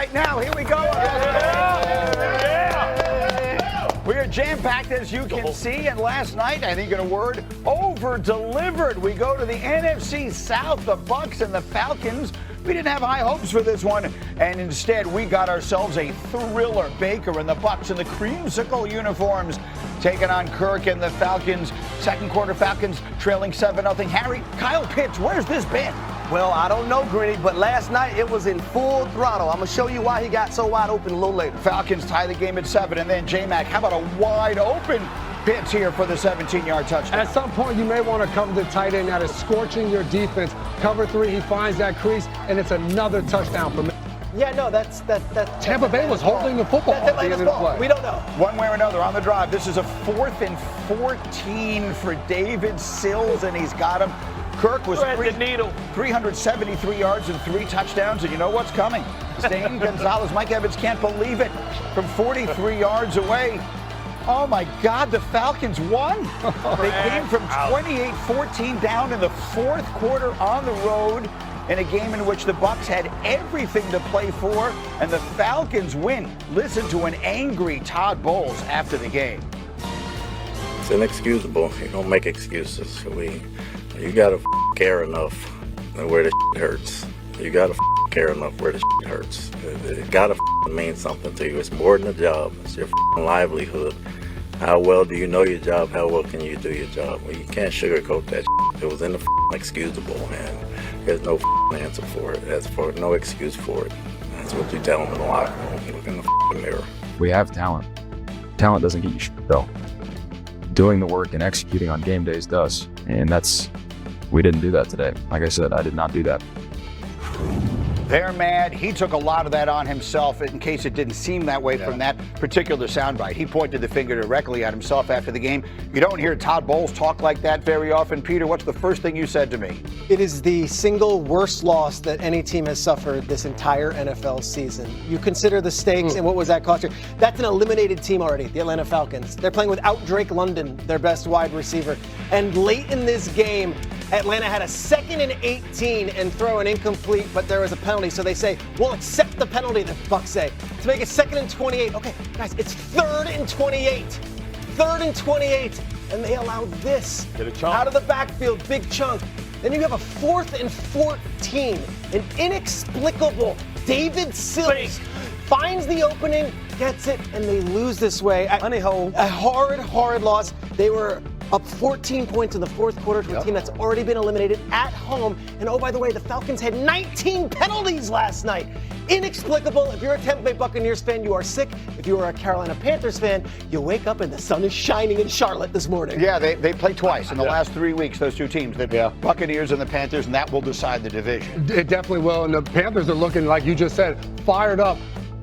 right now. Here we go. We are jam-packed, as you can see, and last night, I think in a word, over-delivered. We go to the NFC South, the Bucs and the Falcons. We didn't have high hopes for this one, and instead we got ourselves a thriller. Baker and the Bucs in the creamsicle uniforms taking on Kirk and the Falcons. Second quarter, Falcons trailing 7-0. Harry, Kyle Pitts, where's this been? Well, I don't know, Grinny, but last night it was in full throttle. I'm going to show you why he got so wide open a little later. Falcons tie the game at 7, and then J-Mac, how about a wide open Pitts here for the 17-yard touchdown? At some point, you may want to come to the tight end that is scorching your defense. Cover 3, he finds that crease, and it's another touchdown for me. Yeah, no, that's Tampa Bay was holding the football at the end of the play. We don't know. One way or another on the drive. This is a 4th and 14 for David Sills, and he's got him. Kirk was 373 yards and 3 touchdowns, and you know what's coming. Zane Gonzalez, Mike Evans can't believe it, from 43 yards away. Oh, my God, the Falcons won. They came from 28-14 down in the fourth quarter on the road in a game in which the Bucs had everything to play for, and the Falcons win. Listen to an angry Todd Bowles after the game. It's inexcusable. You don't make excuses. You gotta care enough where the hurts. You gotta care enough where the hurts. It gotta mean something to you. It's more than a job. It's your livelihood. How well do you know your job? How well can you do your job? Well, you can't sugarcoat that. It was inexcusable, and there's no answer for it. There's no excuse for it. That's what you tell them in the locker room. Look in the mirror. We have talent. Talent doesn't get you shit, though. Doing the work and executing on game days does, and we didn't do that today. Like I said, I did not do that. They're mad. He took a lot of that on himself, in case it didn't seem that way from that particular soundbite. He pointed the finger directly at himself after the game. You don't hear Todd Bowles talk like that very often. Peter, what's the first thing you said to me? It is the single worst loss that any team has suffered this entire NFL season. You consider the stakes and what was that cost you? That's an eliminated team already, the Atlanta Falcons. They're playing without Drake London, their best wide receiver. And late in this game, Atlanta had a 2nd and 18 and throw an incomplete, but there was a penalty. So they say, we'll accept the penalty, the Bucs say, to make it 2nd and 28. Okay, guys, it's 3rd and 28. 3rd and 28. And they allowed this out of the backfield, big chunk. Then you have a 4th and 14. An inexplicable David Sills finds the opening, gets it, and they lose this way. Honeyhole. A hard loss. They were up 14 points in the fourth quarter to a team that's already been eliminated at home. And oh, by the way, the Falcons had 19 penalties last night. Inexplicable. If you're a Tampa Bay Buccaneers fan, you are sick. If you are a Carolina Panthers fan, you wake up and the sun is shining in Charlotte this morning. Yeah, they played twice in the last 3 weeks, those two teams, the Buccaneers and the Panthers, and that will decide the division. It definitely will, and the Panthers are looking, like you just said, fired up.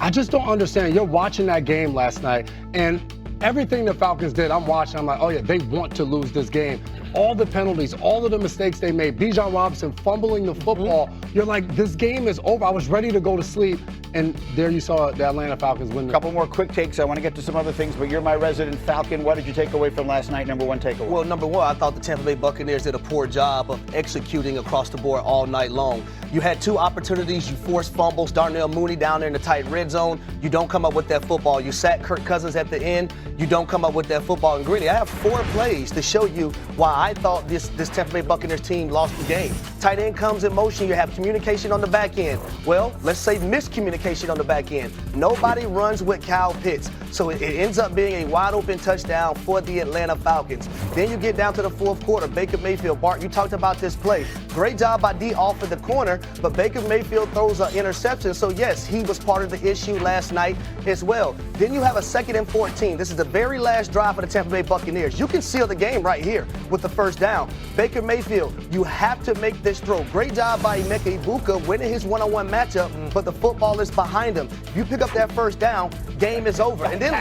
I just don't understand. You're watching that game last night, and everything the Falcons did, I'm watching, I'm like, oh yeah, they want to lose this game. All the penalties, all of the mistakes they made, Bijan Robinson fumbling the football, you're like, this game is over. I was ready to go to sleep, and there you saw the Atlanta Falcons win. A couple more quick takes. I want to get to some other things, but you're my resident Falcon. What did you take away from last night? Number one takeaway. Well, number one, I thought the Tampa Bay Buccaneers did a poor job of executing across the board all night long. You had 2 opportunities. You forced fumbles. Darnell Mooney down there in the tight red zone. You don't come up with that football. You sack Kirk Cousins at the end. You don't come up with that football. And Greeny, I have 4 plays to show you why I thought this Tampa Bay Buccaneers team lost the game. Tight end comes in motion. You have communication on the back end. Well, let's say miscommunication on the back end. Nobody runs with Kyle Pitts. So it ends up being a wide open touchdown for the Atlanta Falcons. Then you get down to the fourth quarter. Baker Mayfield, Bart, you talked about this play. Great job by D off of the corner, but Baker Mayfield throws an interception. So yes, he was part of the issue last night as well. Then you have a 2nd and 14. This is the very last drive for the Tampa Bay Buccaneers. You can seal the game right here with the first down. Baker Mayfield, you have to make this throw. Great job by Emeka Ibuka winning his one-on-one matchup, but the football is behind him. You pick up that first down, game is over. And then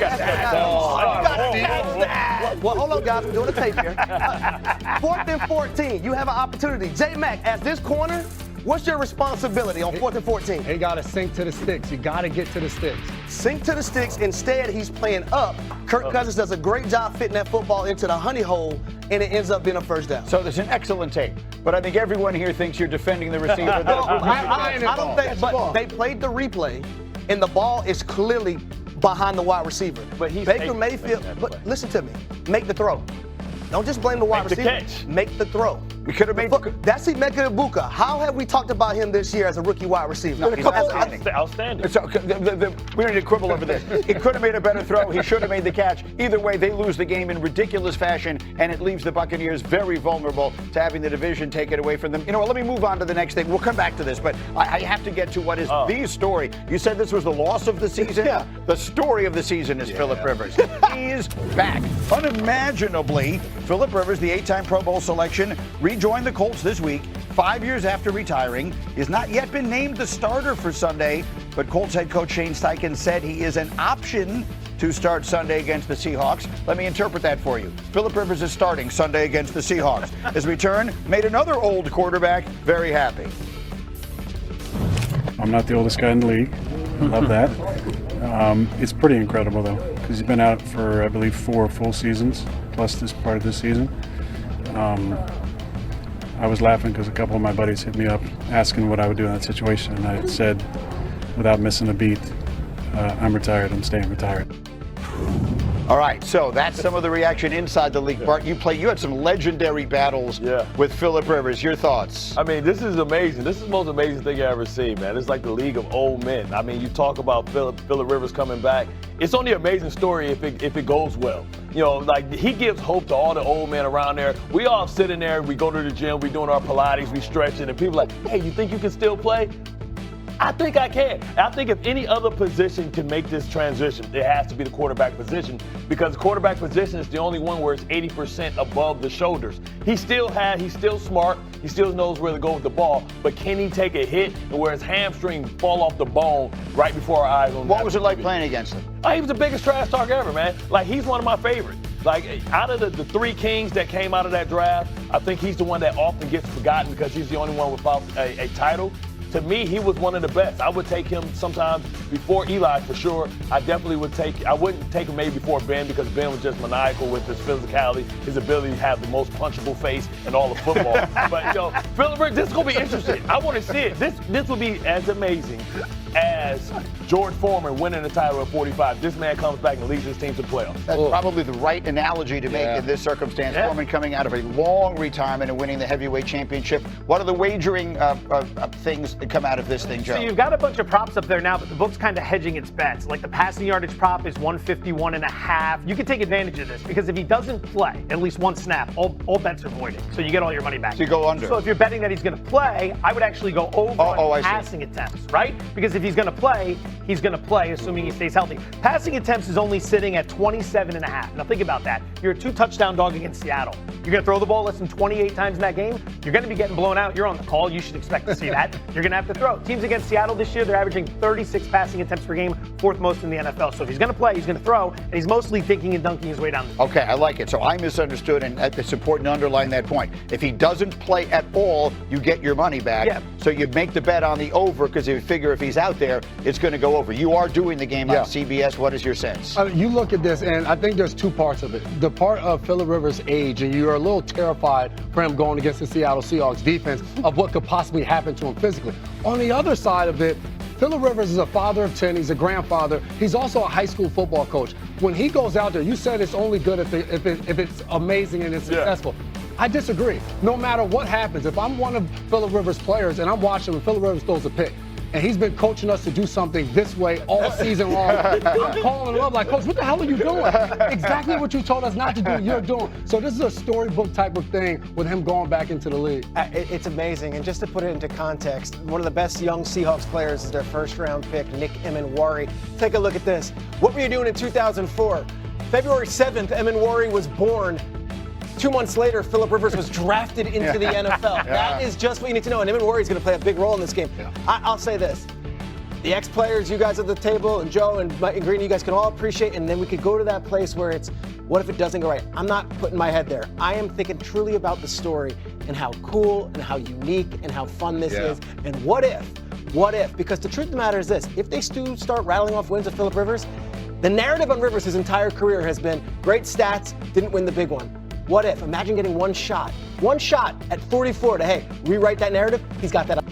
well, hold on, guys. We're doing a tape here. 4th and 14. You have an opportunity. J-Mac, as this corner, what's your responsibility on 4th and 14? He got to sink to the sticks. You got to get to the sticks. Sink to the sticks. Instead, he's playing up. Kirk Cousins does a great job fitting that football into the honey hole, and it ends up being a first down. So there's an excellent tape, but I think everyone here thinks you're defending the receiver. I don't think, but they played the replay. and the ball is clearly behind the wide receiver. But he's Baker Mayfield, but listen to me, make the throw. Don't just blame the wide receiver. Catch. Make the throw. We could have made That's Emeka Egbuka. How have we talked about him this year as a rookie wide receiver? Outstanding. So, we don't need to quibble over this. He could have made a better throw. He should have made the catch. Either way, they lose the game in ridiculous fashion, and it leaves the Buccaneers very vulnerable to having the division taken away from them. You know what? Let me move on to the next thing. We'll come back to this, but I have to get to what is the story. You said this was the loss of the season? Yeah. The story of the season is Phillip Rivers. He's back. Unimaginably, Phillip Rivers, the 8-time Pro Bowl selection, rejoined the Colts this week, 5 years after retiring. He has not yet been named the starter for Sunday, but Colts head coach Shane Steichen said he is an option to start Sunday against the Seahawks. Let me interpret that for you. Phillip Rivers is starting Sunday against the Seahawks. His return made another old quarterback very happy. I'm not the oldest guy in the league. I love that. It's pretty incredible, though, because he's been out for, I believe, 4 full seasons, plus this part of this season. I was laughing because a couple of my buddies hit me up asking what I would do in that situation, and I said, without missing a beat, I'm retired. I'm staying retired. All right, so that's some of the reaction inside the league. Bart, you had some legendary battles with Phillip Rivers. Your thoughts? I mean, this is amazing. This is the most amazing thing I ever seen, man. It's like the league of old men. I mean, you talk about Phillip Rivers coming back. It's only an amazing story if it goes well. You know, like, he gives hope to all the old men around there. We all sitting there, we go to the gym, we doing our Pilates, we stretching, and people are like, hey, you think you can still play? I think I can. I think if any other position can make this transition, it has to be the quarterback position, because the quarterback position is the only one where it's 80% above the shoulders. He's still smart. He still knows where to go with the ball, but can he take a hit and where his hamstring fall off the bone right before our eyes? What was it like playing against him? He was the biggest trash talk ever, man. Like, he's one of my favorites. Like, out of the 3 kings that came out of that draft, I think he's the one that often gets forgotten because he's the only one without a title. To me, he was one of the best. I would take him sometimes before Eli for sure. I wouldn't take him maybe before Ben, because Ben was just maniacal with his physicality, his ability to have the most punchable face in all of football. But, you know, Phillip Rivers, this is going to be interesting. I want to see it. This will be as amazing as George Foreman winning the title at 45. This man comes back and leads his team to the playoffs. That's probably the right analogy to make in this circumstance. Yeah. Foreman coming out of a long retirement and winning the heavyweight championship. What are the wagering things that come out of this thing, Joe? So you've got a bunch of props up there now, but the book's kind of hedging its bets. Like the passing yardage prop is 151.5. You can take advantage of this, because if he doesn't play at least one snap, all bets are voided. So you get all your money back. So you go under. So if you're betting that he's going to play, I would actually go over on passing attempts, right? Because if he's going to play, he's going to play, assuming he stays healthy. Passing attempts is only sitting at 27.5. Now think about that. You're a 2-touchdown dog against Seattle. You're going to throw the ball less than 28 times in that game. You're going to be getting blown out. You're on the call. You should expect to see that. You're going to have to throw. Teams against Seattle this year, they're averaging 36 passing attempts per game, 4th most in the NFL. So if he's going to play, he's going to throw, and he's mostly thinking and dunking his way down the field. Okay, I like it. So I misunderstood, and it's important to underline that point. If he doesn't play at all, you get your money back. Yeah. So you make the bet on the over, because you figure if he's out there, it's going to go over. You are doing the game on CBS. What is your sense? You look at this, and I think there's 2 parts of it. The part of Phillip Rivers' age, and you're a little terrified for him going against the Seattle Seahawks defense of what could possibly happen to him physically. On the other side of it, Phillip Rivers is a father of 10. He's a grandfather. He's also a high school football coach. When he goes out there, you said it's only good if it's amazing and it's successful. I disagree. No matter what happens, if I'm one of Phillip Rivers' players and I'm watching when Phillip Rivers throws a pick, and he's been coaching us to do something this way all season long, I'm calling him up like, Coach, what the hell are you doing? Exactly what you told us not to do, you're doing. So this is a storybook type of thing with him going back into the league. It's amazing. And just to put it into context, one of the best young Seahawks players is their 1st-round pick, Nick Emenwari. Take a look at this. What were you doing in 2004? February 7th, Emenwari was born. 2 months later, Phillip Rivers was drafted into the NFL. That is just what you need to know. And Emenwari is going to play a big role in this game. I'll say this. The ex-players, you guys at the table, and Joe and Mike and Green, you guys can all appreciate, and then we could go to that place where it's, what if it doesn't go right? I'm not putting my head there. I am thinking truly about the story and how cool and how unique and how fun this is. And what if? Because the truth of the matter is this. If they do start rattling off wins with Phillip Rivers, the narrative on Rivers his entire career has been great stats, didn't win the big one. What if? Imagine getting one shot at 44 to, hey, rewrite that narrative. He's got that.